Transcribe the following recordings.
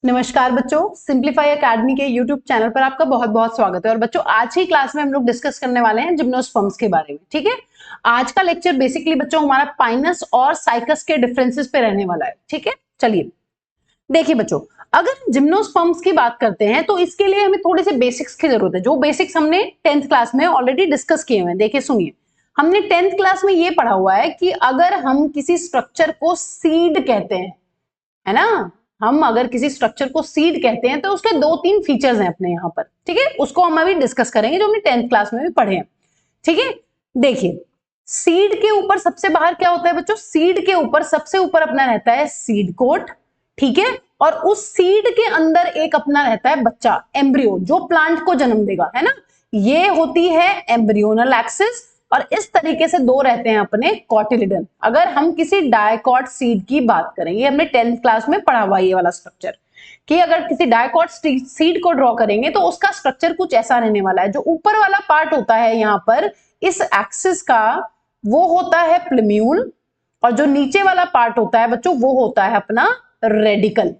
नमस्कार बच्चों, simplify academy के यूट्यूब चैनल पर आपका बहुत बहुत स्वागत है। और बच्चों, आज ही क्लास में हम लोग डिस्कस करने वाले हैं जिम्नोस्पर्म्स के बारे में। ठीक है, आज का लेक्चर बेसिकली बच्चों हमारा पाइनस और साइकस के डिफरेंसेस पे रहने वाला है। ठीक है, चलिए देखिए बच्चों, अगर जिम्नोस्पर्म्स की बात करते हैं तो इसके लिए हमें थोड़े से बेसिक्स की जरूरत है, जो बेसिक्स हमने 10th क्लास में ऑलरेडी डिस्कस किए हुए हैं। देखिए सुनिए, हमने 10th क्लास में ये पढ़ा हुआ है कि अगर हम किसी स्ट्रक्चर को सीड कहते हैं, है ना, हम अगर किसी स्ट्रक्चर को सीड कहते हैं तो उसके दो तीन फीचर्स हैं अपने यहाँ पर। ठीक है, उसको हम अभी डिस्कस करेंगे, जो हमने 10th क्लास में भी पढ़े हैं। ठीक है, देखिए सीड के ऊपर सबसे बाहर क्या होता है बच्चों, सीड के ऊपर सबसे ऊपर अपना रहता है सीड कोट। ठीक है, और उस सीड के अंदर एक अपना रहता है बच्चा, एम्ब्रियो, जो प्लांट को जन्म देगा, है ना। ये होती है एम्ब्रियोनल एक्सिस, और इस तरीके से दो रहते हैं अपने कॉटिलिडन। अगर हम किसी डायकॉट सीड की बात करें, ये हमने 10th क्लास में पढ़ा हुआ ये वाला स्ट्रक्चर, कि अगर किसी डायकॉट सीड को ड्रॉ करेंगे तो उसका स्ट्रक्चर कुछ ऐसा रहने वाला है। जो ऊपर वाला पार्ट होता है यहाँ पर इस एक्सिस का, वो होता है प्लम्यूल, और जो नीचे वाला पार्ट होता है बच्चों वो होता है अपना रेडिकल।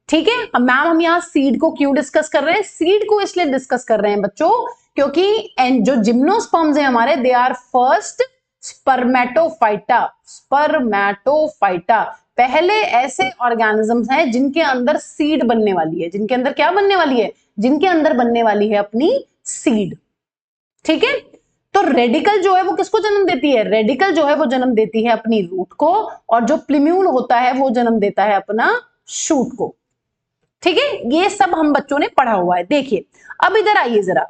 ठीक है, अब मैम हम यहाँ सीड को क्यों डिस्कस कर रहे हैं? सीड को इसलिए डिस्कस कर रहे हैं बच्चों क्योंकि जो जिम्नोस्पर्म्स है हमारे, they are first spermatophyta. Spermatophyta पहले ऐसे ऑर्गेनिजम्स हैं जिनके अंदर सीड बनने वाली है। जिनके अंदर क्या बनने वाली है? जिनके अंदर बनने वाली है अपनी सीड। ठीक है, तो रेडिकल जो है वो किसको जन्म देती है? रेडिकल जो है वो जन्म देती है अपनी रूट को, और जो प्लम्यूल होता है वो जन्म देता है अपना शूट को। ठीक है, ये सब हम बच्चों ने पढ़ा हुआ है। देखिए अब इधर आइए जरा,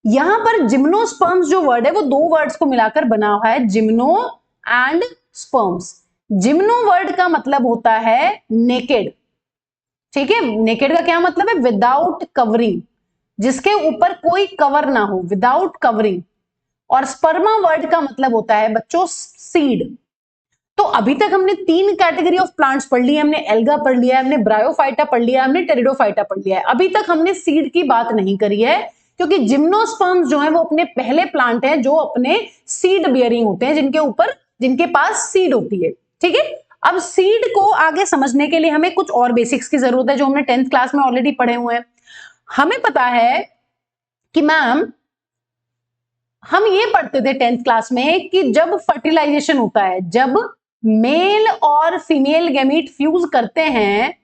यहां पर जिम्नोस्पर्म्स जो वर्ड है वो दो वर्ड्स को मिलाकर बना हुआ है, gymno and sperms. Gymno word का मतलब होता है नेकेड। ठीक है, नेकेड का क्या मतलब है? विदाउट कवरिंग, जिसके ऊपर कोई कवर ना हो, विदाउट कवरिंग। और स्पर्मा वर्ड का मतलब होता है बच्चों सीड। तो अभी तक हमने तीन कैटेगरी ऑफ प्लांट्स पढ़ लिए, हमने एल्गा पढ़ लिया है, हमने ब्रायोफाइटा पढ़ लिया है, हमने टेरिडोफाइटा पढ़ लिया है। अभी तक हमने सीड की बात नहीं करी है, क्योंकि जिम्नोस्पर्म्स जो है वो अपने पहले प्लांट हैं जो अपने सीड बियरिंग होते हैं, जिनके पास सीड होती है। ठीक है, अब सीड को आगे समझने के लिए हमें कुछ और बेसिक्स की जरूरत है, जो हमने 10th क्लास में ऑलरेडी पढ़े हुए हैं। हमें पता है कि मैम हम ये पढ़ते थे 10th क्लास में कि जब फर्टिलाइजेशन होता है, जब मेल और फीमेल गैमीट फ्यूज करते हैं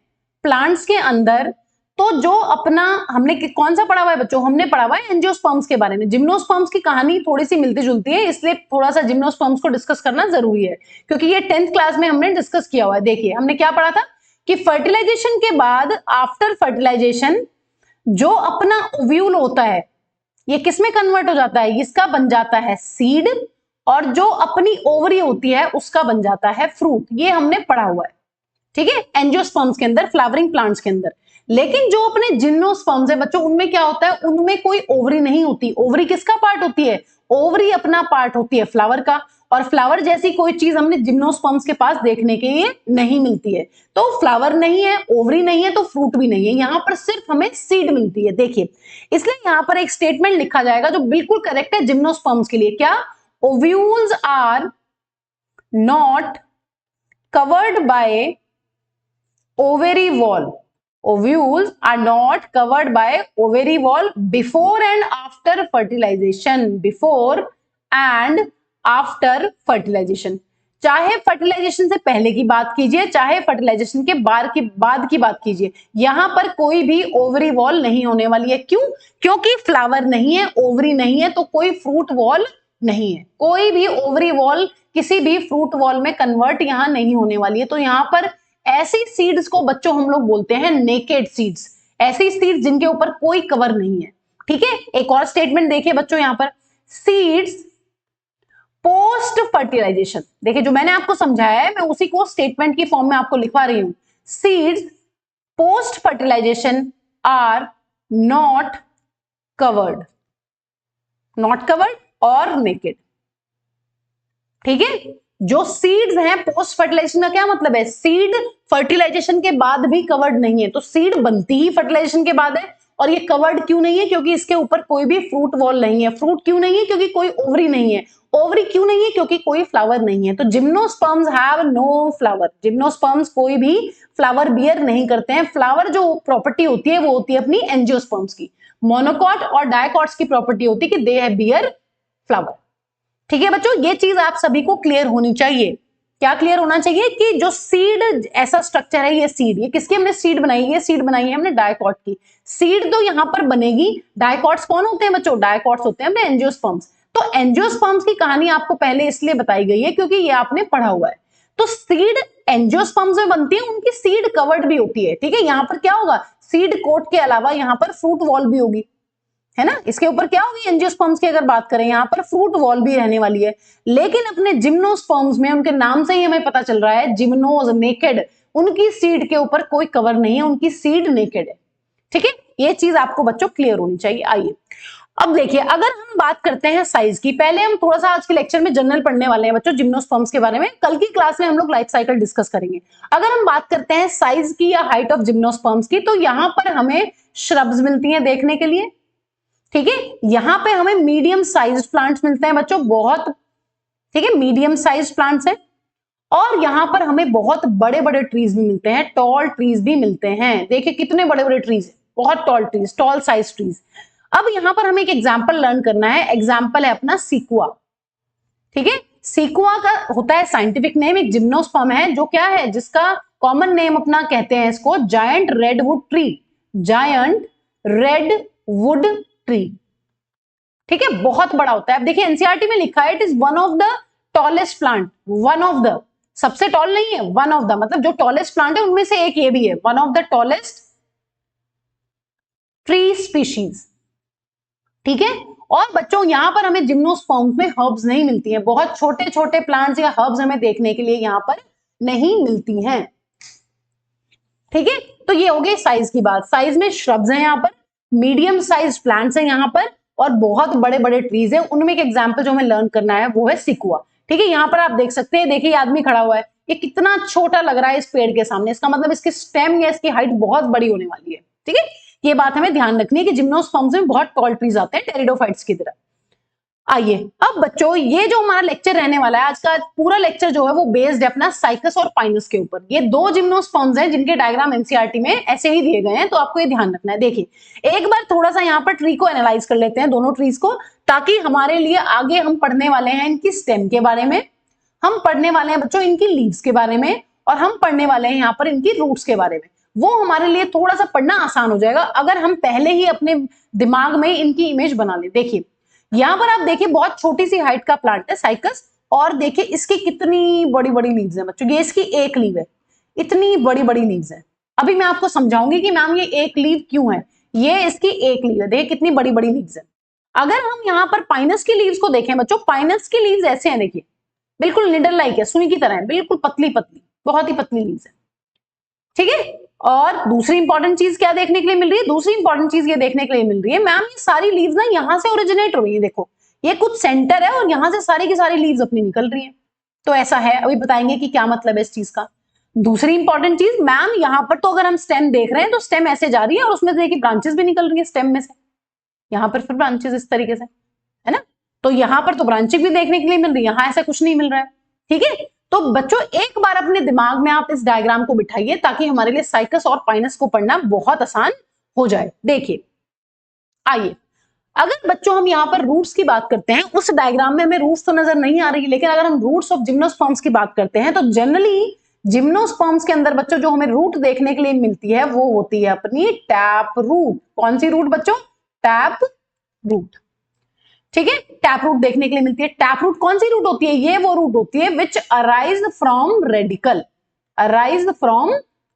प्लांट्स के अंदर, तो जो अपना हमने कौन सा पढ़ा हुआ है बच्चों? हमने पढ़ा हुआ है एंजियोस्पर्म्स के बारे में। जिम्नोस्पर्म्स की कहानी थोड़ी सी मिलती जुलती है, इसलिए थोड़ा सा जिम्नोस्पर्म्स को डिस्कस करना जरूरी है, क्योंकि ये 10th क्लास में हमने डिस्कस किया हुआ है। देखिए हमने क्या पढ़ा था कि फर्टिलाइजेशन के बाद, आफ्टर फर्टिलाइजेशन, जो अपना ओव्यूल होता है ये किसमें कन्वर्ट हो जाता है? इसका बन जाता है सीड, और जो अपनी ओवरी होती है उसका बन जाता है फ्रूट। ये हमने पढ़ा हुआ है। ठीक है, एंजियोस्पर्म्स के अंदर, फ्लावरिंग प्लांट्स के अंदर। लेकिन जो अपने जिम्नोस्पर्म्स है बच्चों, उनमें क्या होता है? उनमें कोई ओवरी नहीं होती। ओवरी किसका पार्ट होती है? ओवरी अपना पार्ट होती है फ्लावर का, और फ्लावर जैसी कोई चीज हमने जिम्नोस्पर्म्स के पास देखने के लिए नहीं मिलती है। तो फ्लावर नहीं है, ओवरी नहीं है, तो फ्रूट भी नहीं है, यहां पर सिर्फ हमें सीड मिलती है। देखिए, इसलिए यहां पर एक स्टेटमेंट लिखा जाएगा जो बिल्कुल करेक्ट है जिम्नोस्पर्म्स के लिए। क्या? Ovules are not covered by ovary wall. Ovules are not covered by ovary wall before and after fertilization. Before and after fertilization. चाहे फर्टिलाइजेशन से पहले की बात कीजिए, चाहे फर्टिलाइजेशन के बाद की बात कीजिए, यहां पर कोई भी ओवरी वॉल नहीं होने वाली है। क्यों? क्योंकि फ्लावर नहीं है, ओवरी नहीं है, तो कोई फ्रूट वॉल नहीं है। कोई भी ओवरी वॉल किसी भी फ्रूट वॉल में कन्वर्ट यहां नहीं होने वाली है। तो यहां पर ऐसी सीड्स को बच्चों हम लोग बोलते हैं नेकेड सीड्स। ऐसी सीड्स जिनके ऊपर कोई कवर नहीं है। ठीक है, एक और स्टेटमेंट देखिए बच्चों यहां पर, सीड्स पोस्ट फर्टिलाइजेशन। देखिए जो मैंने आपको समझाया है मैं उसी को स्टेटमेंट की फॉर्म में आपको लिखवा रही हूं। Seeds post fertilization are not covered, not covered और नेकेड। ठीक है, जो सीड्स हैं पोस्ट फर्टिलाइजेशन का क्या मतलब है? सीड फर्टिलाइजेशन के बाद भी कवर्ड नहीं है, तो सीड बनती ही फर्टिलाइजेशन के बाद है, और ये कवर्ड क्यों नहीं है? क्योंकि इसके ऊपर कोई भी फ्रूट वॉल नहीं है। फ्रूट क्यों नहीं है? क्योंकि कोई ओवरी नहीं है। ओवरी क्यों नहीं है? क्योंकि कोई फ्लावर नहीं है। तो gymnosperms have no flower. Gymnosperms कोई भी फ्लावर बियर नहीं करते हैं। फ्लावर जो प्रॉपर्टी होती है वो होती है अपनी एंजियोस्पर्म्स की। मोनोकॉट और डायकॉट्स की प्रॉपर्टी होती है कि दे बियर फ्लावर। ठीक है बच्चों, ये चीज आप सभी को क्लियर होनी चाहिए। क्या क्लियर होना चाहिए? कि जो सीड ऐसा स्ट्रक्चर है, ये सीड, ये किसकी हमने सीड बनाई है? सीड बनाई है हमने डायकॉट की। सीड तो यहां पर बनेगी। डायकॉट्स कौन होते हैं बच्चों? डायकॉट्स होते हैं अपने एंजियोस्पर्म्स। तो एंजियोस्पर्म्स की कहानी आपको पहले इसलिए बताई गई है क्योंकि ये आपने पढ़ा हुआ है। तो सीड एंजियोस्पर्म्स में बनती है, उनकी सीड कवर्ड भी होती है। ठीक है, यहां पर क्या होगा? सीड कोट के अलावा यहां पर फ्रूट वॉल भी होगी, है ना। इसके ऊपर क्या होगी? एंजियोस्पर्म्स की अगर बात करें, यहां पर फ्रूट वॉल भी रहने वाली है। लेकिन अपने जिम्नोस्पर्म्स में, उनके नाम से ही हमें पता चल रहा है, जिम्नोज, नेकेड, उनकी सीड के ऊपर कोई कवर नहीं है, उनकी सीड नेकेड है। ठीक है, ये चीज आपको बच्चों क्लियर होनी चाहिए। आइए अब देखिए, अगर हम बात करते हैं साइज की, पहले हम थोड़ा सा आज के लेक्चर में जनरल पढ़ने वाले हैं बच्चों जिम्नोस्पर्म्स के बारे में। कल की क्लास में हम लोग लाइफ साइकिल डिस्कस करेंगे। अगर हम बात करते हैं साइज की या हाइट ऑफ जिम्नोस्पर्म्स की, तो यहां पर हमें श्रब्स मिलती हैं देखने के लिए। ठीक है, यहां पे हमें मीडियम साइज प्लांट्स मिलते हैं बच्चों, बहुत। ठीक है, मीडियम साइज प्लांट्स हैं। और यहां पर हमें बहुत बड़े बड़े ट्रीज भी मिलते हैं, टॉल ट्रीज भी मिलते हैं। देखिए कितने बड़े बड़े ट्रीज हैं, बहुत tall trees, tall size trees. अब यहां पर हमें एक एग्जाम्पल लर्न करना है। एग्जाम्पल है अपना सीकुआ। ठीक है, सीकुआ का होता है साइंटिफिक नेम, एक जिम्नोस्पर्म है जो क्या है, जिसका कॉमन नेम अपना कहते हैं इसको giant redwood tree. Giant redwood tree. ठीक है, बहुत बड़ा होता है। अब देखिए एनसीईआरटी में लिखा है it is one of the tallest plant. One of the, सबसे टॉल नहीं है, वन ऑफ द, मतलब जो टॉलेस्ट प्लांट है उनमें से एक ये भी है, one of the tallest tree species. ठीक है, और बच्चों यहां पर हमें जिम्नोस्पर्म्स में हर्ब्स नहीं मिलती हैं। बहुत छोटे छोटे प्लांट्स या हर्ब्स हमें देखने के लिए यहां पर नहीं मिलती हैं। ठीक है, तो ये हो गई साइज की बात। साइज में श्रब्स हैं यहां पर, मीडियम साइज प्लांट्स हैं यहां पर, और बहुत बड़े बड़े ट्रीज हैं। उनमें एक एग्जाम्पल जो हमें लर्न करना है वो है सिकुआ। ठीक है, यहां पर आप देख सकते हैं, देखिए आदमी खड़ा हुआ है, ये कितना छोटा लग रहा है इस पेड़ के सामने। इसका मतलब इसकी स्टेम या इसकी हाइट बहुत बड़ी होने वाली है। ठीक है, ये बात हमें ध्यान रखनी है कि जिम्नोस्पर्म्स में बहुत टॉल ट्रीज आते हैं टेरिडोफाइट्स की तरह। आइए अब बच्चों, ये जो हमारा लेक्चर रहने वाला है, आज का पूरा लेक्चर जो है वो बेस्ड है अपना साइकस और पाइनस के ऊपर। ये दो जिम्नोस्पर्म्स हैं जिनके डायग्राम एनसीईआरटी में ऐसे ही दिए गए हैं, तो आपको ये ध्यान रखना है। देखिए एक बार थोड़ा सा यहाँ पर ट्री को एनालाइज कर लेते हैं, दोनों ट्रीज को, ताकि हमारे लिए आगे हम पढ़ने वाले हैं इनकी स्टेम के बारे में, हम पढ़ने वाले हैं बच्चों इनकी लीव्स के बारे में, और हम पढ़ने वाले हैं यहाँ पर इनकी रूट्स के बारे में। वो हमारे लिए थोड़ा सा पढ़ना आसान हो जाएगा अगर हम पहले ही अपने दिमाग में इनकी इमेज बना लें। देखिए यहां पर आप देखिए बहुत छोटी सी हाइट का प्लांट है साइकस, और देखिए इसकी कितनी बड़ी बड़ी लीव्स हैं बच्चों। ये इसकी एक लीव है, इतनी बड़ी बड़ी लीव्स है। अभी मैं आपको समझाऊंगी कि मैम ये एक लीव क्यों है। ये इसकी एक लीव है, देखिए कितनी बड़ी बड़ी लीव्स है। अगर हम यहाँ पर पाइनस की लीव्स को देखें बच्चों, पाइनस की लीव्स ऐसे हैं, देखिए बिल्कुल निडल लाइक है, सुई की तरह है, बिल्कुल पतली पतली, बहुत ही पतली लीव्स है। ठीक है, और दूसरी इंपॉर्टेंट चीज क्या देखने के लिए मिल रही है? दूसरी इंपॉर्टेंट चीज ये देखने के लिए मिल रही है, मैम ये सारी लीव्स ना यहाँ से ओरिजिनेट हुई है। देखो ये कुछ सेंटर है और यहाँ से सारी की सारी लीव्स अपनी निकल रही हैं। तो ऐसा है, अभी बताएंगे कि क्या मतलब है इस चीज का। दूसरी इंपॉर्टेंट चीज, मैम यहाँ पर तो अगर हम स्टेम देख रहे हैं तो स्टेम ऐसे जा रही है और उसमें देखिए ब्रांचेस भी निकल रही है स्टेम में से। यहाँ पर फिर ब्रांचेस इस तरीके से, है ना। तो यहाँ पर तो ब्रांचेस भी देखने के लिए मिल रही है, यहाँ ऐसा कुछ नहीं मिल रहा है। ठीक है, तो बच्चों एक बार अपने दिमाग में आप इस डायग्राम को बिठाइए ताकि हमारे लिए साइकस और पाइनस को पढ़ना बहुत आसान हो जाए। देखिए आइए, अगर बच्चों हम यहाँ पर रूट्स की बात करते हैं, उस डायग्राम में हमें रूट्स तो नजर नहीं आ रही, लेकिन अगर हम रूट्स ऑफ जिम्नोस्पर्म्स की बात करते हैं तो जनरली जिम्नोस्पर्म्स के अंदर बच्चों जो हमें रूट देखने के लिए मिलती है वो होती है अपनी टैप रूट। कौन सी रूट बच्चों? Tap root. ठीक है, टैप रूट देखने के लिए मिलती है। टैप रूट कौन सी रूट होती है? ये वो रूट होती है विच arise from radical. Arise from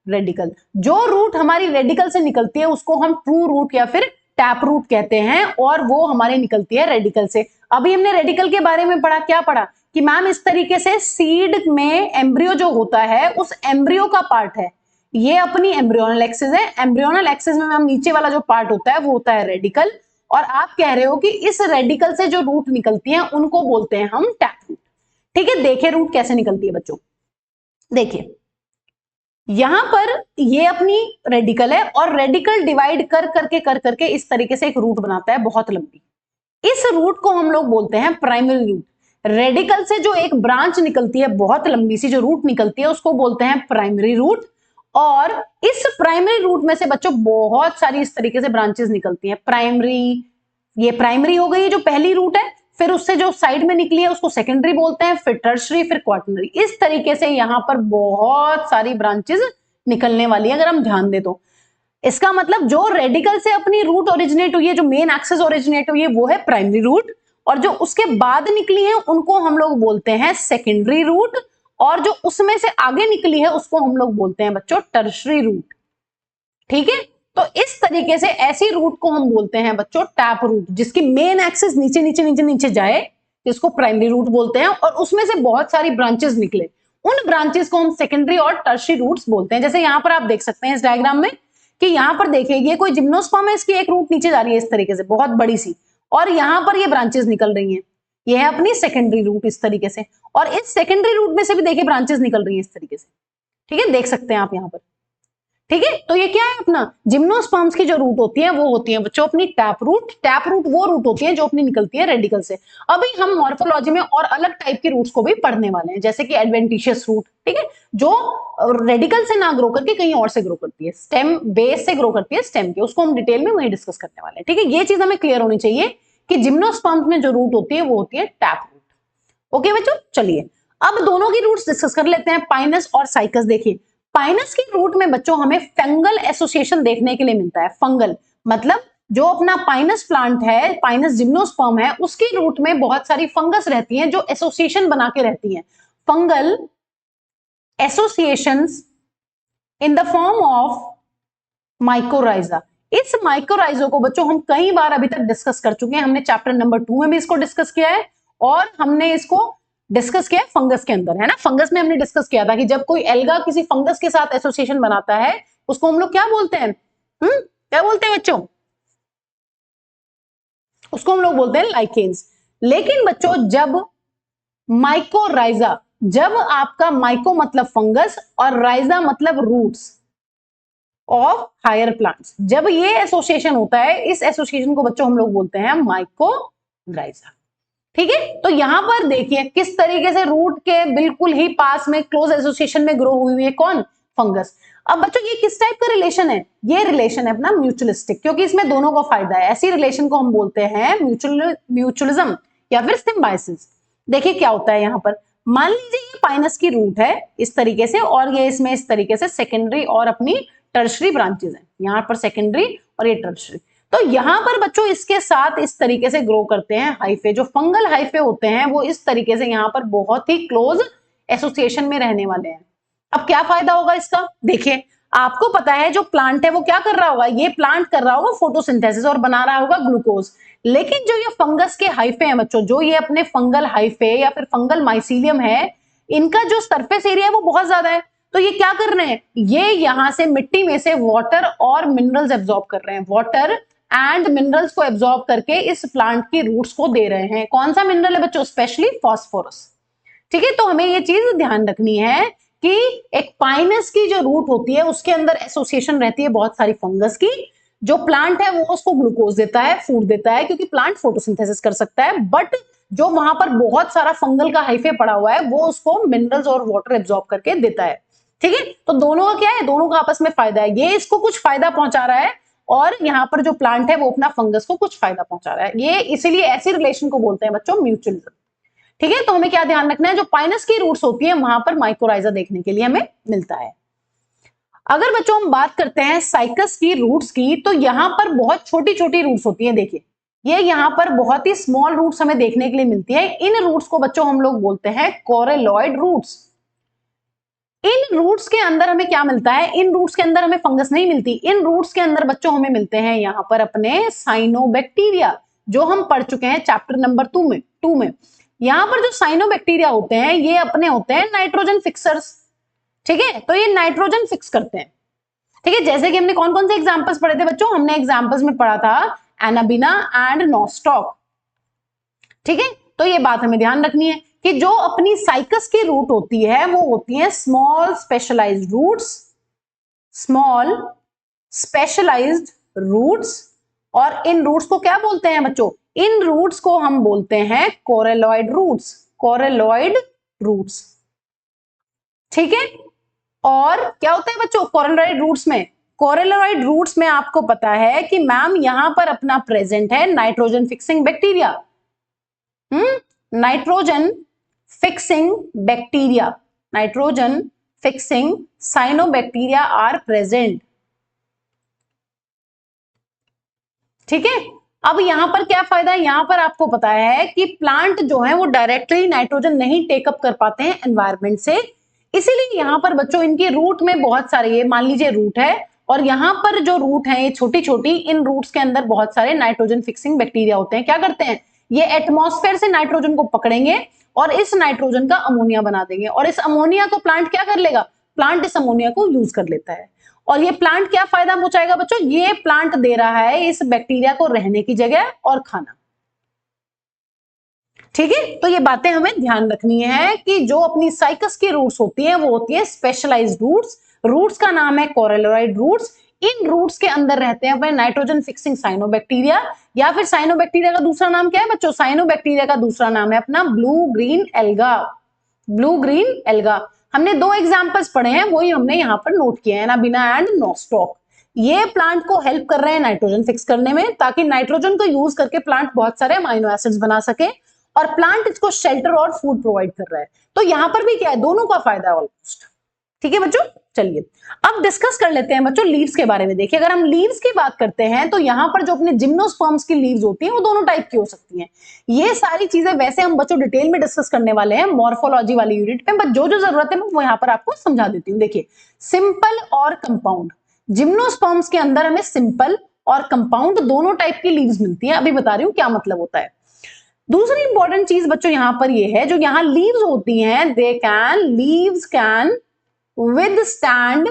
radical, जो रूट हमारी रेडिकल से निकलती है उसको हम ट्रू रूट या फिर टैप रूट कहते हैं, और वो हमारे निकलती है रेडिकल से। अभी हमने रेडिकल के बारे में पढ़ा, क्या पढ़ा कि मैम इस तरीके से सीड में एम्ब्रियो जो होता है उस एम्ब्रियो का पार्ट है, ये अपनी एम्ब्रियोनल एक्सिस है। एम्ब्रियोनल एक्सिस में मैम नीचे वाला जो पार्ट होता है वो होता है रेडिकल, और आप कह रहे हो कि इस रेडिकल से जो रूट निकलती हैं उनको बोलते हैं हम टैप रूट। ठीक है, देखिए रूट कैसे निकलती है बच्चों। देखिए यहां पर ये अपनी रेडिकल है और रेडिकल डिवाइड कर करके इस तरीके से एक रूट बनाता है बहुत लंबी। इस रूट को हम लोग बोलते हैं प्राइमरी रूट। रेडिकल से जो एक ब्रांच निकलती है, बहुत लंबी सी जो रूट निकलती है, उसको बोलते हैं प्राइमरी रूट। और इस प्राइमरी रूट में से बच्चों बहुत सारी इस तरीके से ब्रांचेस निकलती हैं। प्राइमरी, ये प्राइमरी हो गई जो पहली रूट है, फिर उससे जो साइड में निकली है उसको सेकेंडरी बोलते हैं, फिर टर्शरी, फिर क्वार्टनरी। इस तरीके से यहां पर बहुत सारी ब्रांचेस निकलने वाली है अगर हम ध्यान दें तो। इसका मतलब जो रेडिकल से अपनी रूट ओरिजिनेट हुई है, जो मेन एक्सेस ओरिजिनेट हुई है, वो है प्राइमरी रूट, और जो उसके बाद निकली है उनको हम लोग बोलते हैं सेकेंडरी रूट, और जो उसमें से आगे निकली है उसको हम लोग बोलते हैं बच्चों टर्शरी रूट। ठीक है, तो इस तरीके से ऐसी रूट को हम बोलते हैं बच्चों टैप रूट, जिसकी मेन एक्सेस नीचे नीचे नीचे नीचे जाए, जिसको प्राइमरी रूट बोलते हैं, और उसमें से बहुत सारी ब्रांचेस निकले, उन ब्रांचेस को हम सेकेंडरी और टर्शरी रूट्स बोलते हैं। जैसे यहां पर आप देख सकते हैं इस डायग्राम में कि यहां पर देखिए ये कोई जिम्नोस्पर्म है, इसकी एक रूट नीचे जा रही है इस तरीके से बहुत बड़ी सी, और यहां पर ये ब्रांचेस निकल रही हैं, ये है अपनी सेकेंडरी रूट इस तरीके से, और इस सेकेंडरी रूट में से भी देखिए ब्रांचेस निकल रही है इस तरीके से। ठीक है, देख सकते हैं आप यहां पर। ठीक है, तो ये क्या है अपना जिम्नोस्पर्म्स की जो रूट होती है वो होती है बच्चों अपनी टैप रूट। टैप रूट वो रूट होती है जो अपनी निकलती है रेडिकल से। अभी हम मॉर्फोलॉजी में और अलग टाइप की रूट्स को भी पढ़ने वाले हैं, जैसे कि एडवेंटिशियस रूट, ठीक है, जो रेडिकल से ना ग्रो करके कहीं और से ग्रो करती है, स्टेम बेस से ग्रो करती है स्टेम के, उसको हम डिटेल में वही डिस्कस करने वाले हैं। ठीक है, ये चीज हमें क्लियर होनी चाहिए कि जिम्नोस्पर्म्स में जो रूट होती है वो होती है टैप रूट। ओके बच्चों, चलिए अब दोनों की रूट्स डिस्कस कर लेते हैं, पाइनस और साइकस। देखिए पाइनस की रूट में बच्चों हमें फंगल एसोसिएशन देखने के लिए मिलता है। फंगल मतलब जो अपना पाइनस प्लांट है, पाइनस जिम्नोस्पर्म है, उसकी रूट में बहुत सारी फंगस रहती हैं जो एसोसिएशन बना के रहती हैं। Fungal associations in the form of mycorrhiza. इस माइकोराइजो को बच्चों हम कई बार अभी तक डिस्कस कर चुके हैं, हमने चैप्टर नंबर 2 में भी इसको डिस्कस किया है, और हमने इसको डिस्कस किया है फंगस के अंदर, है ना। फंगस में हमने डिस्कस किया था कि जब कोई एल्गा किसी फंगस के साथ एसोसिएशन बनाता है उसको हम लोग क्या बोलते हैं, क्या बोलते हैं बच्चों, उसको हम लोग बोलते हैं लाइकेन्स। लेकिन बच्चों जब माइकोराइजा, जब आपका माइको मतलब फंगस और राइजा मतलब रूट्स ऑफ हायर प्लांट्स, जब ये एसोसिएशन होता है, इस एसोसिएशन को बच्चों हम लोग बोलते हैं माइकोराइजा। ठीक है, तो यहां पर देखिए किस तरीके से रूट के बिल्कुल ही पास में क्लोज एसोसिएशन में ग्रो हुई है कौन, फंगस। अब बच्चों ये किस टाइप का रिलेशन है, ये रिलेशन है अपना म्यूचुअलिस्टिक, क्योंकि इसमें दोनों को फायदा है। ऐसी रिलेशन को हम बोलते हैं म्यूचुअलिज्म या फिर सिम्बायोसिस। देखिए क्या होता है यहां पर, मान लीजिए ये पाइनस की रूट है इस तरीके से, और ये इसमें इस तरीके से सेकेंडरी और अपनी टर्शरी ब्रांचेस हैं, यहां पर सेकेंडरी और ये टर्शरी। तो यहां पर बच्चों इसके साथ इस तरीके से ग्रो करते हैं हाइफे। जो फंगल हाइफे होते हैं वो इस तरीके से यहां पर बहुत ही क्लोज एसोसिएशन में रहने वाले हैं। अब क्या फायदा होगा इसका, देखिए आपको पता है जो प्लांट है वो क्या कर रहा होगा, ये प्लांट कर रहा होगा फोटोसिंथेसिस और बना रहा होगा ग्लूकोज। लेकिन जो ये फंगस के हाइफे हैं बच्चों, जो ये अपने फंगल हाइफे या फिर फंगल माइसीलियम है, इनका जो सरफेस एरिया है वो बहुत ज्यादा है। तो ये क्या कर रहे हैं, ये यहां से मिट्टी में से वाटर और मिनरल्स एब्जॉर्ब कर रहे हैं, वाटर एंड मिनरल्स को एब्जॉर्ब करके इस प्लांट की रूट्स को दे रहे हैं। कौन सा मिनरल है बच्चों, स्पेशली फास्फोरस। ठीक है, तो हमें ये चीज ध्यान रखनी है कि एक पाइनस की जो रूट होती है उसके अंदर एसोसिएशन रहती है बहुत सारी फंगस की। जो प्लांट है वो उसको ग्लूकोज देता है, फूड देता है, क्योंकि प्लांट फोटोसिंथेसिस कर सकता है, बट जो वहां पर बहुत सारा फंगल का हाइफे पड़ा हुआ है वो उसको मिनरल्स और वाटर एब्जॉर्ब करके देता है। ठीक है, तो दोनों का क्या है, दोनों का आपस में फायदा है। ये इसको कुछ फायदा पहुंचा रहा है और यहाँ पर जो प्लांट है वो अपना फंगस को कुछ फायदा पहुंचा रहा है। ये इसीलिए ऐसी रिलेशन को बोलते हैं बच्चों म्यूचुअलिज्म। ठीक है, तो हमें क्या ध्यान रखना है, जो पाइनस की रूट्स होती है वहां पर माइकोराइजा देखने के लिए हमें मिलता है। अगर बच्चों हम बात करते हैं साइकस की रूट्स की, तो यहां पर बहुत छोटी छोटी रूट्स होती हैं। देखिए ये यहां पर बहुत ही स्मॉल रूट्स हमें देखने के लिए मिलती है। इन रूट्स को बच्चों हम लोग बोलते हैं कोरेलॉइड रूट्स। इन रूट्स के अंदर हमें क्या मिलता है, इन रूट्स के अंदर हमें फंगस नहीं मिलती, इन रूट्स के अंदर बच्चों हमें मिलते हैं यहां पर अपने साइनोबैक्टीरिया, जो हम पढ़ चुके हैं चैप्टर नंबर 2 में। यहां पर जो साइनोबैक्टीरिया होते हैं ये अपने होते हैं नाइट्रोजन फिक्सर्स। ठीक है, तो ये नाइट्रोजन फिक्स करते हैं। ठीक है, जैसे कि हमने कौन कौन से एग्जांपल्स पढ़े थे बच्चों, हमने एग्जांपल्स में पढ़ा था एनाबिना एंड नोस्टॉक। ठीक है, तो ये बात हमें ध्यान रखनी है कि जो अपनी साइकस की रूट होती है वो होती है small specialized roots, small specialized roots, और इन रूट्स को क्या बोलते हैं बच्चों? इन रूट्स को हम बोलते हैं कोरेलॉइड रूट्स, कोरेलॉइड रूट्स। ठीक है, और क्या होता है बच्चों कोरेलॉइड रूट्स में? कोरेलॉइड रूट्स में आपको पता है कि मैम यहां पर अपना प्रेजेंट है nitrogen fixing bacteria, nitrogen fixing bacteria, nitrogen fixing cyanobacteria are present. ठीक है, अब यहां पर क्या फायदा है? यहां पर आपको पता है कि प्लांट जो है वो डायरेक्टली नाइट्रोजन नहीं टेकअप कर पाते हैं एनवायरमेंट से, इसीलिए यहां पर बच्चों इनके रूट में बहुत सारे, ये मान लीजिए रूट है, और यहां पर जो रूट है ये छोटी छोटी, इन रूट्स के अंदर बहुत सारे नाइट्रोजन फिक्सिंग बैक्टीरिया होते हैं। क्या करते हैं? ये एटमॉस्फेयर से नाइट्रोजन को पकड़ेंगे और इस नाइट्रोजन का अमोनिया बना देंगे, और इस अमोनिया को प्लांट क्या कर लेगा? प्लांट इस अमोनिया को यूज कर लेता है। और ये प्लांट क्या फायदा पहुंचाएगा बच्चों? ये प्लांट दे रहा है इस बैक्टीरिया को रहने की जगह और खाना। ठीक है, तो ये बातें हमें ध्यान रखनी है कि जो अपनी साइकस की रूट्स होती है वो होती है स्पेशलाइज्ड रूट्स, रूट्स का नाम है कोरेलॉइड रूट्स। इन रूट्स के अंदर रहते हैं अपने नाइट्रोजन फिक्सिंग साइनोबैक्टीरिया, या फिर साइनोबैक्टीरिया का दूसरा नाम क्या है बच्चों? साइनोबैक्टीरिया का दूसरा नाम है अपना blue green alga, blue green alga. हमने दो एग्जांपल्स पढ़े हैं, वही हमने यहाँ पर नोट किए हैं, नाबिना एंड नोस्टॉक। ये प्लांट को हेल्प कर रहे हैं नाइट्रोजन फिक्स करने में, ताकि नाइट्रोजन को यूज करके प्लांट बहुत सारे अमाइनो एसिड्स बना सके, और प्लांट इसको शेल्टर और फूड प्रोवाइड कर रहा है। तो यहां पर भी क्या है? दोनों का फायदा है ऑलमोस्ट। ठीक है बच्चों, चलिए अब डिस्कस कर लेते हैं बच्चों लीव्स के बारे में। देखिए, अगर हम लीव्स की बात करते हैं तो यहां पर जो अपने जिम्नोस्पर्म्स की लीव्स होती हैं वो दोनों टाइप की हो सकती हैं। ये सारी चीजें वैसे हम बच्चों डिटेल में डिस्कस करने वाले हैं मॉर्फोलॉजी वाली यूनिट में, बट जो जो जरूरत है मैं वो यहां पर आपको समझा देती हूँ। देखिए, सिंपल और कंपाउंड, जिम्नोस्पर्म्स के अंदर हमें सिंपल और कंपाउंड दोनों टाइप की लीव्स मिलती है। अभी बता रही हूँ क्या मतलब होता है। दूसरी इंपॉर्टेंट चीज बच्चों यहां पर ये है, जो यहां लीव्स होती हैं, leaves can withstand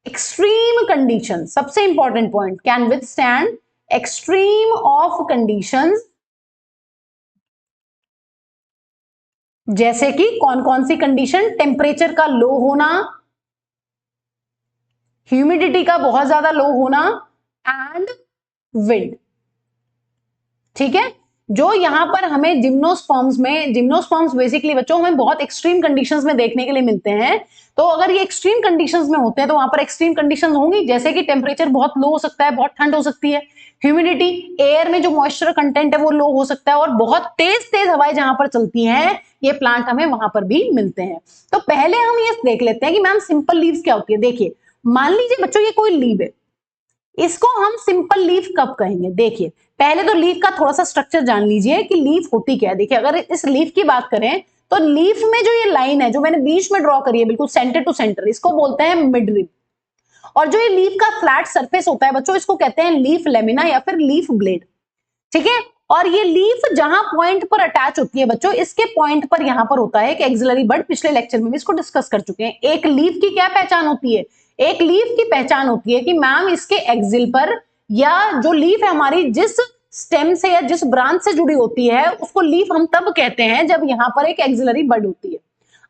extreme condition. सबसे important point, can withstand extreme of conditions. जैसे कि कौन कौन सी कंडीशन? टेम्परेचर का लो होना, ह्यूमिडिटी का बहुत ज्यादा लो होना, एंड विंड। ठीक है, जो यहां पर हमें जिम्नोस्पर्म्स में, जिम्नोस्पर्म्स बेसिकली बच्चों हमें बहुत एक्सट्रीम कंडीशंस में देखने के लिए मिलते हैं। तो अगर ये एक्सट्रीम कंडीशंस में होते हैं तो वहां पर एक्सट्रीम कंडीशंस होंगी, जैसे कि टेम्परेचर बहुत लो हो सकता है, बहुत ठंड हो सकती है, ह्यूमिडिटी, एयर में जो मॉइस्चर कंटेंट है वो लो हो सकता है, और बहुत तेज तेज हवाएं जहां पर चलती हैं, ये प्लांट हमें वहां पर भी मिलते हैं। तो पहले हम ये देख लेते हैं कि मैम सिंपल लीव्स क्या होती है। देखिए, मान लीजिए बच्चों ये कोई लीव है, इसको हम सिंपल लीफ कब कहेंगे? देखिए, पहले तो लीफ का थोड़ा सा स्ट्रक्चर जान लीजिए कि लीफ होती क्या है। देखिए, अगर इस लीफ की बात करें तो लीफ में जो ये लाइन है जो मैंने बीच में ड्रॉ करी है बिल्कुल सेंटर टू सेंटर, इसको बोलते हैं मिडरिब। और जो ये लीफ का फ्लैट सरफेस होता है बच्चों, इसको कहते हैं लीफ लेमिना या फिर लीफ ब्लेड। ठीक है, और ये लीफ जहां पॉइंट पर अटैच होती है बच्चों, इसके पॉइंट पर यहां पर होता है कि एक्सिलरी बड। पिछले लेक्चर में भी इसको डिस्कस कर चुके हैं। एक लीफ की क्या पहचान होती है? एक लीफ की पहचान होती है कि मैम इसके एक्सिल पर, या जो लीफ है हमारी जिस स्टेम से या जिस ब्रांच से जुड़ी होती है, उसको लीफ हम तब कहते हैं जब यहां पर एक एक्सिलरी बड होती है।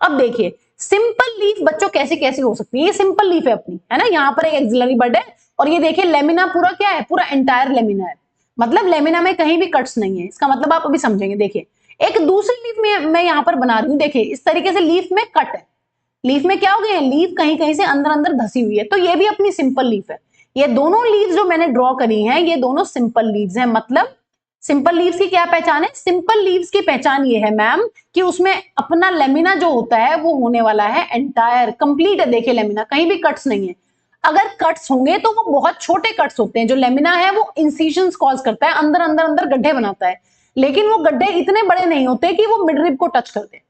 अब देखिए, सिंपल लीफ बच्चों कैसी कैसी हो सकती है? ये सिंपल लीफ है अपनी, है ना, यहां पर एक एक्सिलरी बड है, और ये देखिए लेमिना पूरा क्या है? पूरा एंटायर लेमिना है, मतलब लेमिना में कहीं भी कट्स नहीं है। इसका मतलब आप अभी समझेंगे। देखिए, एक दूसरी लीफ में मैं यहां पर बना रही हूं, देखिए इस तरीके से लीफ में कट है, लीफ में क्या हो गया है? लीफ कहीं कहीं से अंदर अंदर धसी हुई है, तो ये भी अपनी सिंपल लीफ है। ये दोनों लीव्स जो मैंने ड्रॉ करी हैं, ये दोनों सिंपल लीव्स हैं। मतलब सिंपल लीव्स की क्या पहचान है? सिंपल लीव्स की पहचान ये है मैम कि उसमें अपना लेमिना जो होता है वो होने वाला है एंटायर, कंप्लीट है। देखिए, लेमिना कहीं भी कट्स नहीं है। अगर कट्स होंगे तो वो बहुत छोटे कट्स होते हैं। जो लेमिना है वो इंसिजन्स कॉज करता है, अंदर अंदर अंदर गड्ढे बनाता है, लेकिन वो गड्ढे इतने बड़े नहीं होते कि वो मिडरिब को टच कर दे।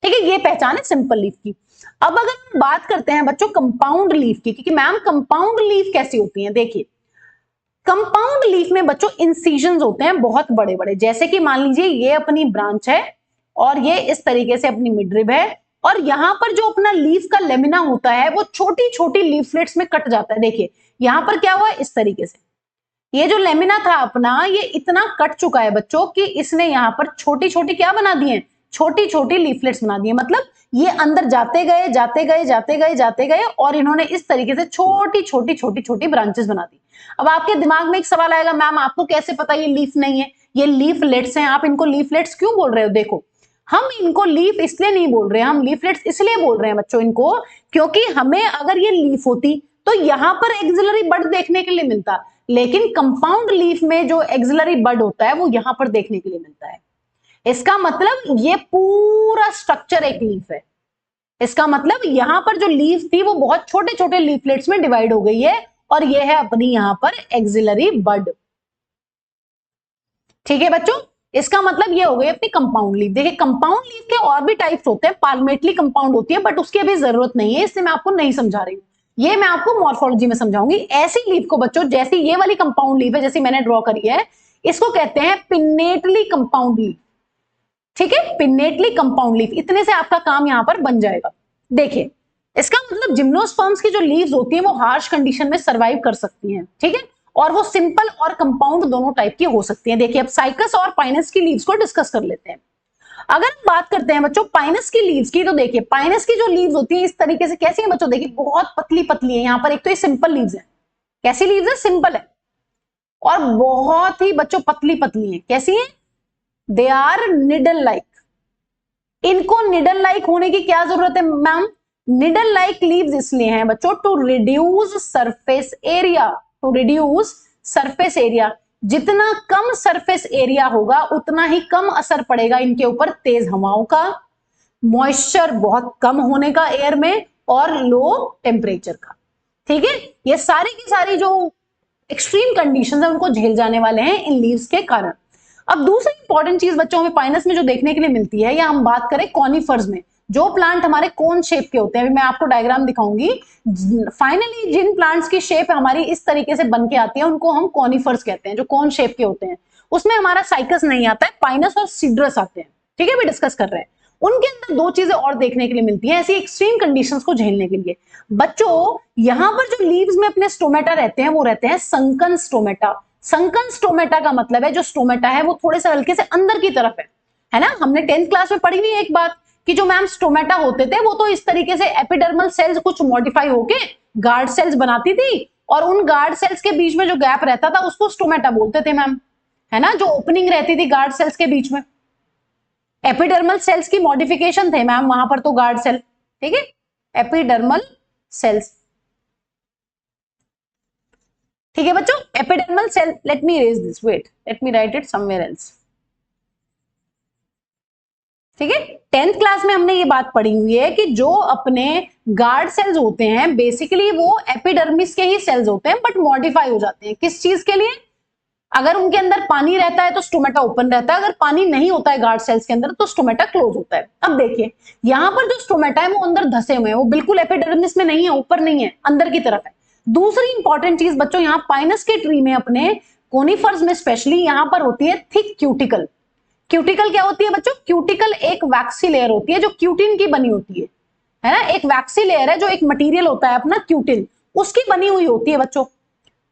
ठीक है, ये पहचान है सिंपल लीफ की। अब अगर हम बात करते हैं बच्चों कंपाउंड लीफ की, क्योंकि मैम कंपाउंड लीफ कैसी होती है? देखिए, कंपाउंड लीफ में बच्चों इंसिजन्स होते हैं बहुत बड़े बड़े, जैसे कि मान लीजिए ये अपनी ब्रांच है और ये इस तरीके से अपनी मिडरिब है, और यहां पर जो अपना लीफ का लेमिना होता है वो छोटी छोटी लीफलेट्स में कट जाता है। देखिए, यहां पर क्या हुआ है? इस तरीके से ये जो लेमिना था अपना, ये इतना कट चुका है बच्चों कि इसने यहां पर छोटी छोटी क्या बना दी है? छोटी छोटी लीफलेट्स बना दिए, मतलब ये अंदर जाते गए जाते गए जाते गए जाते गए और इन्होंने इस तरीके से छोटी छोटी छोटी छोटी ब्रांचेस बना दी। अब आपके दिमाग में एक सवाल आएगा, मैम आपको कैसे पता ये लीफ नहीं है, ये लीफलेट्स हैं, आप इनको लीफलेट्स क्यों बोल रहे हो? देखो, हम इनको लीफ इसलिए नहीं बोल रहे हैं, हम लीफलेट्स इसलिए बोल रहे हैं बच्चों इनको, क्योंकि हमें अगर ये लीफ होती तो यहां पर एक्सिलरी बड देखने के लिए मिलता, लेकिन कंपाउंड लीफ में जो एक्सिलरी बड होता है वो यहां पर देखने के लिए मिलता है। इसका मतलब ये पूरा स्ट्रक्चर एक लीफ है। इसका मतलब यहां पर जो लीफ थी वो बहुत छोटे छोटे लीफलेट्स में डिवाइड हो गई है और ये है अपनी यहां पर एक्सिलरी बड। ठीक है बच्चों, इसका मतलब ये हो गई अपनी कंपाउंड लीफ। देखिए कंपाउंड लीफ के और भी टाइप्स होते हैं, पाल्मेटली कंपाउंड होती है, बट उसकी अभी जरूरत नहीं है, इससे मैं आपको नहीं समझा रही हूँ, ये मैं आपको मॉर्फोलॉजी में समझाऊंगी। ऐसी लीफ को बच्चों, जैसी ये वाली कंपाउंड लीफ है जैसी मैंने ड्रॉ करी है, इसको कहते हैं पिन्नेटली कंपाउंड लीफ। ठीक है, पिन्नेटली कंपाउंड लीफ, इतने से आपका काम यहां पर बन जाएगा। देखिए इसका मतलब जिम्नोस्पर्म्स की जो लीव्स होती है वो हार्श कंडीशन में सर्वाइव कर सकती हैं। ठीक है, और वो सिंपल और कंपाउंड दोनों टाइप की हो सकती हैं। देखिए अब साइकस और पाइनस की लीव्स को डिस्कस कर लेते हैं। अगर हम बात करते हैं बच्चों पाइनस की लीव्स की, तो देखिए पाइनस की जो लीव्स होती है इस तरीके से कैसी है बच्चों, देखिए बहुत पतली पतली है। यहाँ पर एक तो ये सिंपल लीव्स है, कैसी लीव्स है, सिंपल है, और बहुत ही बच्चों पतली पतली है। कैसी है, दे आर निडल लाइक। इनको निडल लाइक होने की क्या जरूरत है मैम? निडल लाइक लीव्स इसलिए हैं बच्चों to reduce surface area, to reduce surface area. जितना कम सरफेस एरिया होगा उतना ही कम असर पड़ेगा इनके ऊपर तेज हवाओं का, मॉइस्चर बहुत कम होने का एयर में, और लो टेम्परेचर का। ठीक है, ये सारी की सारी जो एक्सट्रीम कंडीशंस है उनको झेल जाने वाले हैं इन लीव्स के कारण। अब दूसरी इंपॉर्टेंट चीज बच्चों हमें पाइनस में जो देखने के लिए मिलती है, या हम बात करें कॉनिफर्स में, जो प्लांट हमारे कोन शेप के होते हैं, अभी मैं आपको डायग्राम दिखाऊंगी। फाइनली जिन प्लांट्स की शेप हमारी इस तरीके से बन के आती है उनको हम कॉनिफर्स कहते हैं, जो कोन शेप के होते हैं। उसमें हमारा साइकस नहीं आता है, पाइनस और सीड्रस आते हैं। ठीक है, भी डिस्कस कर रहे हैं। उनके अंदर दो चीजें और देखने के लिए मिलती हैं ऐसी एक्सट्रीम कंडीशंस को झेलने के लिए। बच्चों यहां पर जो लीव्स में अपने स्टोमेटा रहते हैं वो रहते हैं संकन स्टोमेटा। संकन स्टोमेटा का मतलब है जो स्टोमेटा है वो थोड़े से हल्के से अंदर की तरफ है ना। हमने 10th क्लास में पढ़ी हुई एक बात कि जो मैम स्टोमेटा होते थे वो तो इस तरीके से एपिडर्मल सेल्स कुछ मॉडिफाई होके गार्ड सेल्स बनाती थी, और उन गार्ड सेल्स के बीच में जो गैप रहता था उसको स्टोमेटा बोलते थे मैम, है ना, जो ओपनिंग रहती थी गार्ड सेल्स के बीच में। एपिडर्मल सेल्स की मॉडिफिकेशन थे मैम वहां पर तो गार्ड सेल। ठीक है, एपिडर्मल सेल्स। ठीक है बच्चों, epidermal cell, let me erase this, wait let me write it somewhere else. ठीक है, 10th क्लास में हमने ये बात पढ़ी हुई है कि जो अपने गार्ड सेल्स होते हैं बेसिकली वो एपिडर्मिस के ही सेल्स होते हैं, बट मॉडिफाई हो जाते हैं किस चीज के लिए? अगर उनके अंदर पानी रहता है तो स्टोमेटा ओपन रहता है, अगर पानी नहीं होता है गार्ड सेल्स के अंदर तो स्टोमेटा क्लोज होता है। अब देखिए यहां पर जो स्टोमेटा है वो अंदर धसे हुए हैं, वो बिल्कुल एपिडर्मिस में नहीं है, ऊपर नहीं है, अंदर की तरफ है। दूसरी इंपॉर्टेंट चीज बच्चों, यहाँ पाइनस के ट्री में अपने कोनिफर्स में स्पेशली यहां पर होती है थिक क्यूटिकल। क्यूटिकल क्या होती है बच्चों? क्यूटिकल एक वैक्सी लेयर होती है जो क्यूटिन की बनी होती है ना। एक वैक्सी लेयर है जो एक मटेरियल होता है अपना क्यूटिन, उसकी बनी हुई होती है बच्चों।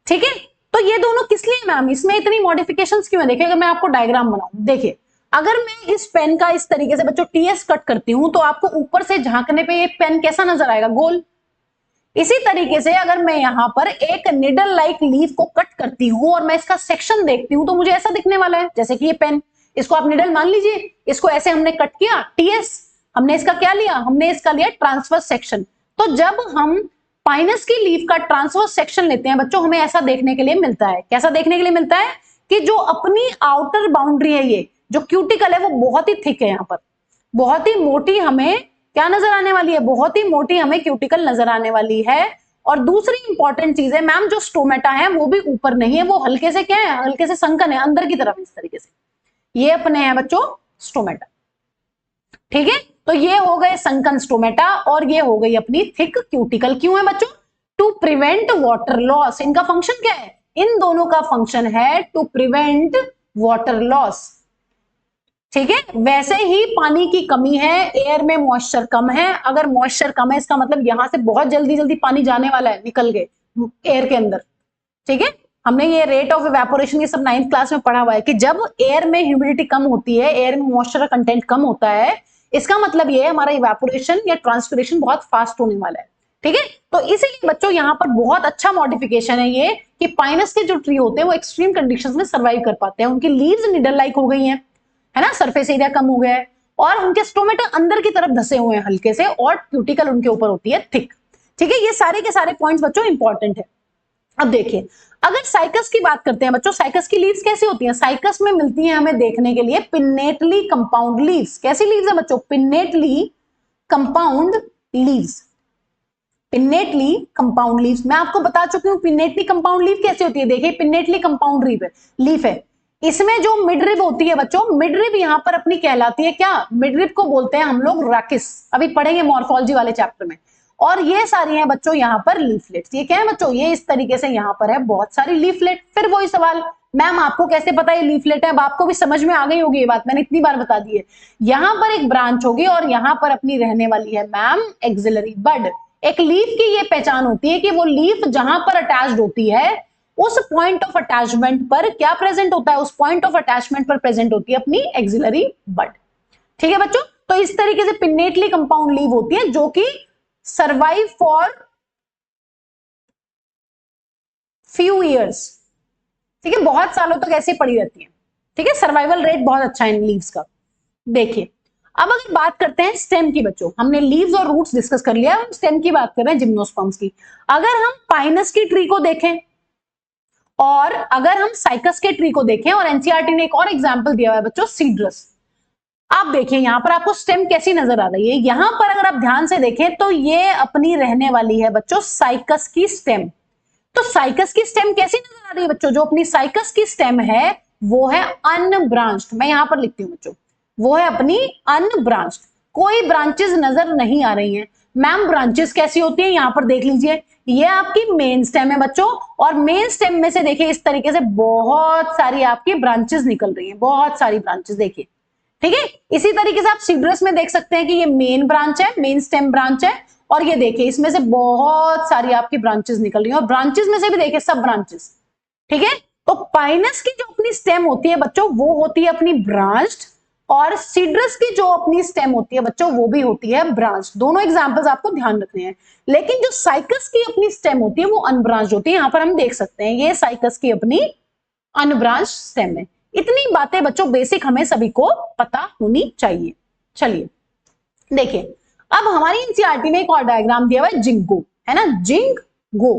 ठीक है, तो ये दोनों किस लिए मैम, इसमें इतनी मॉडिफिकेशंस क्यों है? देखिए अगर मैं आपको डायग्राम बनाऊं, देखिए अगर मैं इस पेन का इस तरीके से बच्चों टीएस कट करती हूं तो आपको ऊपर से झांकने पे ये पेन कैसा नजर आएगा? गोल। इसी तरीके से अगर मैं यहां पर एक निडल लाइक लीफ को कट करती हूं और मैं इसका सेक्शन देखती हूं तो मुझे ऐसा दिखने वाला है जैसे कि ये पेन, इसको आप निडल मान लीजिए, इसको ऐसे हमने कट किया टीएस, हमने इसका क्या लिया? हमने इसका लिया ट्रांसवर्स सेक्शन। तो जब हम पाइनस की लीफ का ट्रांसवर्स सेक्शन लेते हैं बच्चों हमें ऐसा देखने के लिए मिलता है। कैसा देखने के लिए मिलता है? कि जो अपनी आउटर बाउंड्री है, ये जो क्यूटिकल है वो बहुत ही थिक है, यहाँ पर बहुत ही मोटी हमें क्या नजर आने वाली है? बहुत ही मोटी हमें क्यूटिकल नजर आने वाली है। और दूसरी इंपॉर्टेंट चीज है मैम, जो स्टोमेटा है वो भी ऊपर नहीं है, वो हल्के से क्या है? हल्के से संकन है अंदर की तरफ इस तरीके से। ये अपने हैं बच्चों स्टोमेटा। ठीक है, तो ये हो गए संकन स्टोमेटा और ये हो गई अपनी थिक क्यूटिकल। क्यों है बच्चों? To prevent water loss. इनका फंक्शन क्या है? इन दोनों का फंक्शन है टू प्रिवेंट वाटर लॉस। ठीक है, वैसे ही पानी की कमी है, एयर में मॉइस्चर कम है। अगर मॉइस्चर कम है इसका मतलब यहां से बहुत जल्दी जल्दी पानी जाने वाला है, निकल के एयर के अंदर। ठीक है, हमने ये रेट ऑफ इवेपोरेशन ये सब 9th क्लास में पढ़ा हुआ है कि जब एयर में ह्यूमिडिटी कम होती है, एयर में मॉइस्चर कंटेंट कम होता है, इसका मतलब ये है हमारा इवेपोरेशन या ट्रांसपिरेशन बहुत फास्ट होने वाला है। ठीक है, तो इसीलिए बच्चों यहाँ पर बहुत अच्छा मॉडिफिकेशन है ये कि पाइनस के जो ट्री होते हैं वो एक्सट्रीम कंडीशंस में सर्वाइव कर पाते हैं। उनकी लीव्स नीडल लाइक हो गई हैं, है ना, सरफेस एरिया कम हो गया है और उनके स्टोमेटा अंदर की तरफ धसे हुए हैं हल्के से और क्यूटिकल उनके ऊपर होती है थिक। ठीक है, ये सारे के सारे पॉइंट्स बच्चों इंपॉर्टेंट है। अब देखिए, अगर साइकस की बात करते हैं बच्चों, साइकस की लीव्स कैसी होती हैं? साइकस में मिलती हैं हमें देखने के लिए पिन्नेटली कंपाउंड लीव्स। कैसी लीव्स है बच्चों? Pinnately compound leaves. Pinnately compound leaves मैं आपको बता चुकी हूं पिन्नेटली कंपाउंड लीफ कैसी होती है। देखिए, पिन्नेटली कंपाउंड लीफ है, इसमें जो मिडरिब होती है बच्चों, मिडरिब यहां पर अपनी कहलाती है क्या? मिडरिब को बोलते हैं हम लोग रैकिस, अभी पढ़ेंगे मॉर्फोलॉजी वाले चैप्टर में। और ये सारी हैं बच्चों यहाँ पर लीफलेट्स। ये क्या है बच्चों? ये इस तरीके से यहाँ पर है बहुत सारी लीफलेट। फिर वही सवाल, मैम आपको कैसे पता ये लीफलेट है? अब आपको भी समझ में आ गई होगी ये बात, मैंने इतनी बार बता दी है। यहाँ पर एक ब्रांच होगी और यहाँ पर अपनी रहने वाली है मैम एक्सिलरी बड। एक लीफ की ये पहचान होती है कि वो लीफ जहां पर अटैच्ड होती है उस पॉइंट ऑफ अटैचमेंट पर क्या प्रेजेंट होता है? उस पॉइंट ऑफ अटैचमेंट पर प्रेजेंट होती है अपनी एक्सिलरी बड। ठीक है बच्चों, तो इस तरीके से पिन्नेटली कंपाउंड लीव होती है जो कि सर्वाइव फॉर फ्यू ईयर्स। ठीक है, बहुत सालों तक ऐसे पड़ी रहती है। ठीक है, सर्वाइवल रेट बहुत अच्छा है इन लीव्स का। देखिए, अब अगर बात करते हैं स्टेम की बच्चों, हमने लीव्स और रूट्स डिस्कस कर लिया, हम स्टेम की बात कर रहे हैं, जिम्नोस्पर्म्स की। अगर हम पाइनस की ट्री को देखें और अगर हम साइकस के ट्री को देखें, और एनसीईआरटी ने एक और एग्जांपल दिया हुआ है बच्चों, सीड्रस। आप देखिए यहां पर आपको स्टेम कैसी नजर आ रही है। यहां पर अगर आप ध्यान से देखें तो ये अपनी रहने वाली है बच्चों साइकस की स्टेम। तो साइकस की स्टेम कैसी नजर आ रही है बच्चों? जो अपनी साइकस की स्टेम है वो है अनब्रांच्ड। मैं यहां पर लिखती हूं बच्चों, वो है अपनी अनब्रांच्ड, कोई ब्रांचेस नजर नहीं आ रही हैं। मैम ब्रांचेस कैसी होती है? यहां पर देख लीजिए, ये आपकी मेन स्टेम है बच्चों, और मेन स्टेम में से देखिए इस तरीके से बहुत सारी आपकी ब्रांचेस निकल रही हैं, बहुत सारी ब्रांचेस देखिए। ठीक है, इसी तरीके से आप सीड्रस में देख सकते हैं कि ये मेन ब्रांच है, मेन स्टेम ब्रांच है, और ये देखिए इसमें से बहुत सारी आपकी ब्रांचेस निकल रही हैं, और ब्रांचेस में से भी देखिए सब ब्रांचेस। ठीक है, तो पाइनस की जो अपनी स्टेम होती है बच्चों वो होती है अपनी ब्रांच्ड, और सीड्रस की जो अपनी स्टेम होती है बच्चों वो भी होती है ब्रांच। दोनों एग्जांपल्स आपको ध्यान रखने हैं। लेकिन जो साइकस की अपनी स्टेम होती है वो अनब्रांच होती है। यहां पर हम देख सकते हैं ये साइकस की अपनी अनब्रांच स्टेम है। इतनी बातें बच्चों बेसिक हमें सभी को पता होनी चाहिए। चलिए देखिए, अब हमारी एनसीईआरटी ने एक और डायग्राम दिया हुआ है जिंगो, है ना, जिंगो।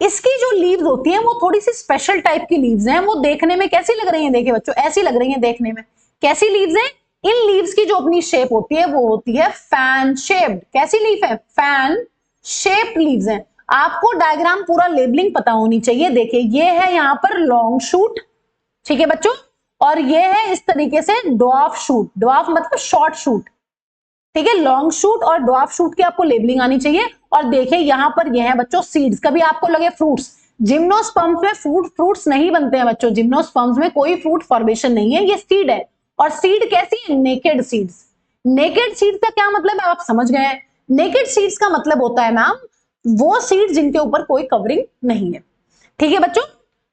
इसकी जो लीव्स होती हैं वो थोड़ी सी स्पेशल टाइप की लीव्स हैं। वो देखने में कैसी लग रही हैं? देखिए बच्चों, ऐसी लग रही हैं देखने में। कैसी लीव्स हैं? इन लीव्स की जो अपनी शेप होती है वो होती है फैन शेप्ड। कैसी लीफ है? फैन शेप्ड लीव्स हैं। आपको डायग्राम पूरा लेबलिंग पता होनी चाहिए। देखिए ये है यहाँ पर लॉन्ग शूट, ठीक है बच्चों, और ये है इस तरीके से ड्वार्फ शूट। ड्वार्फ मतलब शॉर्ट शूट। ठीक है, लॉन्ग शूट और ड्वार्फ शूट की आपको लेबलिंग आनी चाहिए। और देखिए यहां पर ये है बच्चों सीड्स। कभी आपको लगे फ्रूट्स, जिम्नोस्पर्म्स में फ्रूट्स नहीं बनते हैं बच्चों। जिम्नोस्पर्म्स में कोई फ्रूट फॉर्मेशन नहीं है, ये सीड है। और सीड कैसी है? Naked seeds. नेकेड सीड्स का क्या मतलब है आप समझ गए? नेकेड सीड्स का मतलब होता है मैम वो सीड्स जिनके ऊपर कोई कवरिंग नहीं है। ठीक है बच्चों,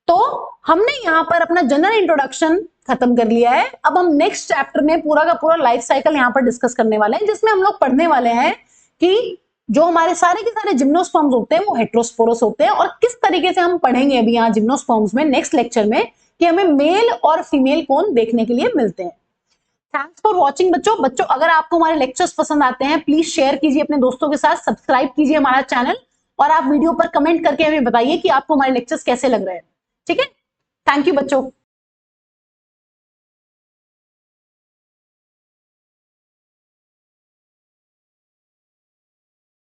तो हमने यहां पर अपना जनरल इंट्रोडक्शन खत्म कर लिया है। अब हम नेक्स्ट चैप्टर में पूरा का पूरा लाइफ साइकिल यहां पर डिस्कस करने वाले हैं, जिसमें हम लोग पढ़ने वाले हैं कि जो हमारे सारे के सारे जिम्नोस्पर्म्स होते हैं वो हेट्रोस्पोरस होते हैं, और किस तरीके से हम पढ़ेंगे अभी यहाँ जिम्नोस्पर्म्स में नेक्स्ट लेक्चर में कि हमें मेल और फीमेल कौन देखने के लिए मिलते हैं। थैंक्स फॉर वॉचिंग बच्चों, अगर आपको हमारे लेक्चर्स पसंद आते हैं प्लीज शेयर कीजिए अपने दोस्तों के साथ, सब्सक्राइब कीजिए हमारा चैनल, और आप वीडियो पर कमेंट करके हमें बताइए कि आपको हमारे लेक्चर्स कैसे लग रहे हैं। ठीक है, थैंक यू बच्चों।